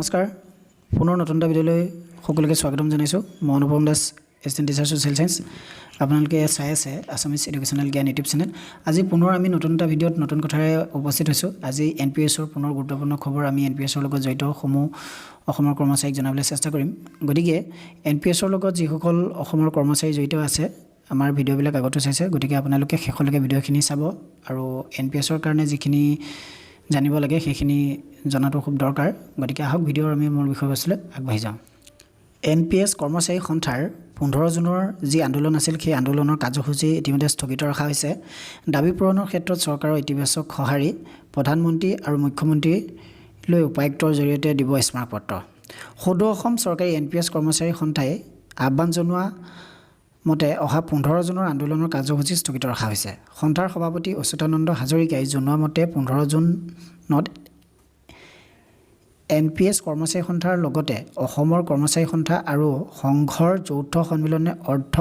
নমস্কাৰ পুনৰ নতুন এটা ভিডিঅ'লৈ সকলোকে স্বাগতম জনাইছোঁ মই Anupam Das assistant teacher social science আপোনালোকে চাই আছে Assamese educational Gyan YouTube channel আজি পুনৰ আমি নতুন এটা ভিডিঅ'ত নতুন কথাৰে উপস্থিত হৈছোঁ আজি NPSৰ পুনৰ গুৰুত্বপূৰ্ণ খবৰ আমি NPSৰ লগত জড়িত সমূহ অসমৰ কৰ্মচাৰীক জনাবলৈ চেষ্টা কৰিম গতিকে NPSৰ লগত যিসকল অসমৰ কৰ্মচাৰী জড়িত আছে আমাৰ ভিডিঅ'বিলাক আগতে চাইছে গতিকে আপোনালোকে শেষলৈকে ভিডিঅ'খিনি চাব আৰু NPSৰ কাৰণে যিখিনি জানিব লাগে সেইখিনি জনাটো খুব দৰকাৰ গতিকে আহক ভিডিঅ'ৰ আমি মূল বিষয়বস্তুলৈ আগবাঢ়ি যাওঁ NPS কৰ্মচাৰী সন্থাৰ 15 জুনৰ যি আন্দোলন আছিল সেই আন্দোলনৰ কাৰ্যসূচী ইতিমধ্যে স্থগিত ৰখা হৈছে দাবী পূৰণৰ ক্ষেত্ৰত চৰকাৰৰ ইতিবাচক সঁহাৰি প্ৰধানমন্ত্ৰী আৰু মুখ্যমন্ত্ৰীলৈ উপায়ুক্তৰ জৰিয়তে দিব স্মাৰকপত্ৰ সদৌ অসম চৰকাৰী NPS কৰ্মচাৰী সন্থাই আহ্বান জনোৱা মতে অহা 15 জুনৰ আন্দোলনৰ কাৰ্যসূচী স্থগিত ৰখা হৈছে সন্থাৰ সভাপতি অচ্যুতানন্দ হাজৰিকাই জনোৱা মতে 15 জুনত NPS কৰ্মচাৰী সন্থাৰ লগতে অসমৰ কৰ্মচাৰী সন্থা আৰু সংঘৰ যৌথ সন্মিলনে অৰ্থ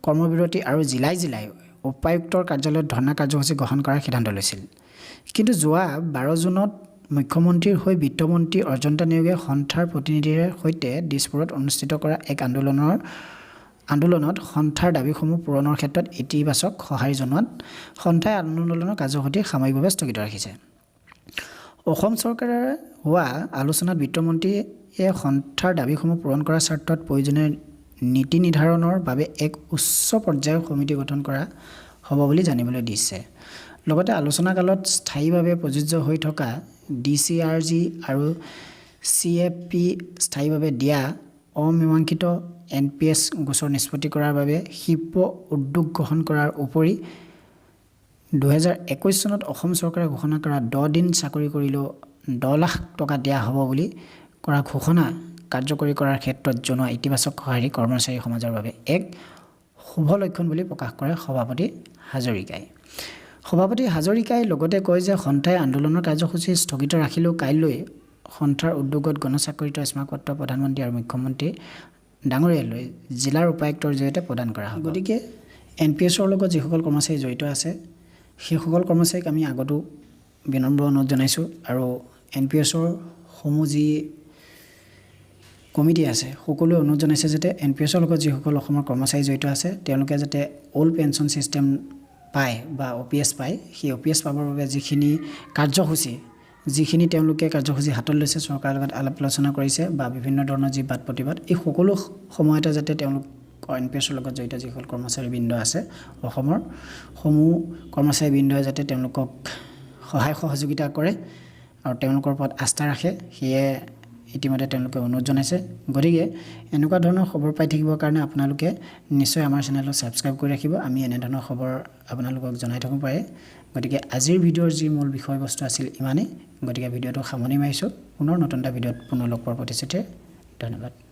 কৰ্মবিৰতি আৰু জিলাই উপায়ুক্তৰ কাৰ্যালয়ত ধৰ্ণা কাৰ্যসূচী গ্ৰহণ কৰাৰ সিদ্ধান্ত লৈছিল কিন্তু যোৱা 12 জুনত মুখ্যমন্ত্ৰীৰ হৈ বিত্তমন্ত্ৰী অৰ্জন্তা নিয়োগে সন্থাৰ প্ৰতিনিধিৰ সৈতে দিছপুৰত অনুষ্ঠিত কৰা এক আন্দোলনত সন্থাৰ দাবীসমূহ পূৰণৰ ক্ষেত্ৰত ইতিবাচক সঁহাৰি জনোৱাত সন্থাই আন্দোলনৰ কাৰ্যসূচী সাময়িকভাৱে স্থগিত ৰাখিছে অসম চৰকাৰে হোৱা আলোচনাত বিত্তমন্ত্ৰীয়ে সন্থাৰ দাবীসমূহ পূৰণ কৰাৰ স্বাৰ্থত প্ৰয়োজনীয় নীতি নিৰ্ধাৰণৰ বাবে এক উচ্চ পৰ্যায়ৰ সমিতি গঠন কৰা হ'ব বুলি জানিবলৈ দিছে লগতে আলোচনাকালত স্থায়ীভাৱে প্ৰযোজ্য হৈ থকা DCRG আৰু CFP স্থায়ীভাৱে দিয়া অমীমাংসিত NPS গোচৰ নিষ্পত্তি কৰাৰ বাবে ক্ষীপ্ৰ উদ্যোগ গ্ৰহণ কৰাৰ উপৰি 2021 চনত অসম চৰকাৰে ঘোষণা কৰা 10 দিন চাকৰি কৰিলেও 10 লাখ টকা দিয়া হ'ব বুলি কৰা ঘোষণা কাৰ্যকৰী কৰাৰ ক্ষেত্ৰত জনোৱা ইতিবাচক সঁহাৰি কৰ্মচাৰী সমাজৰ বাবে এক শুভ লক্ষণ বুলি প্ৰকাশ কৰে সভাপতি হাজৰিকাই লগতে কয় যে সন্থাই আন্দোলনৰ কাৰ্যসূচী স্থগিত ৰাখিলেও কাইলৈ সন্থাৰ উদ্যোগত গণস্বাক্ষৰিত স্মাৰকপত্ৰ প্ৰধানমন্ত্ৰী আৰু মুখ্যমন্ত্ৰী ডাঙৰীয়ালৈ জিলাৰ উপায়ুক্তৰ জৰিয়তে প্ৰদান কৰা হ'ব গতিকে NPSৰ লগত যিসকল কৰ্মচাৰী জড়িত আছে সেইসকল কৰ্মচাৰীক আমি আগতো বিনম্ৰ অনুৰোধ জনাইছোঁ আৰু NPSৰ সমূহ যি কমিটি আছে সকলোৱে অনুৰোধ জনাইছে যাতে NPSৰ লগত যিসকল অসমৰ কৰ্মচাৰী জড়িত আছে তেওঁলোকে যাতে অল্ড পেঞ্চন চিষ্টেম পায় বা OPS পায় সেই OPS পাবৰ বাবে যিখিনি তেওঁলোকে কাৰ্যসূচী হাতত লৈছে চৰকাৰৰ লগত আলাপ আলোচনা কৰিছে বা বিভিন্ন ধৰণৰ যি বাদ প্ৰতিবাদ এই সকলো সময়তে যাতে তেওঁলোক NPSৰ লগত জড়িত যিসকল কৰ্মচাৰীবৃন্দ আছে অসমৰ সমূহ কৰ্মচাৰীবৃন্দই যাতে তেওঁলোকক সহায় সহযোগিতা কৰে আৰু তেওঁলোকৰ ওপৰত আস্থা ৰাখে সেয়ে ইতিমধ্যে তেওঁলোকে অনুৰোধ জনাইছে গতিকে এনেকুৱা ধৰণৰ খবৰ পাই থাকিবৰ কাৰণে আপোনালোকে নিশ্চয় আমাৰ চেনেলক ছাবস্ক্ৰাইব কৰি ৰাখিব আমি এনে ধৰণৰ খবৰ আপোনালোকক জনাই থাকোঁ পাৰে গতিকে আজিৰ ভিডিঅ'ৰ যি মূল বিষয়বস্তু আছিল ইমানেই গতিকে ভিডিঅ'টো সামৰণি মাৰিছোঁ পুনৰ নতুন এটা ভিডিঅ'ত পুনৰ লগ পোৱাৰ প্ৰতিশ্ৰুতিৰে ধন্যবাদ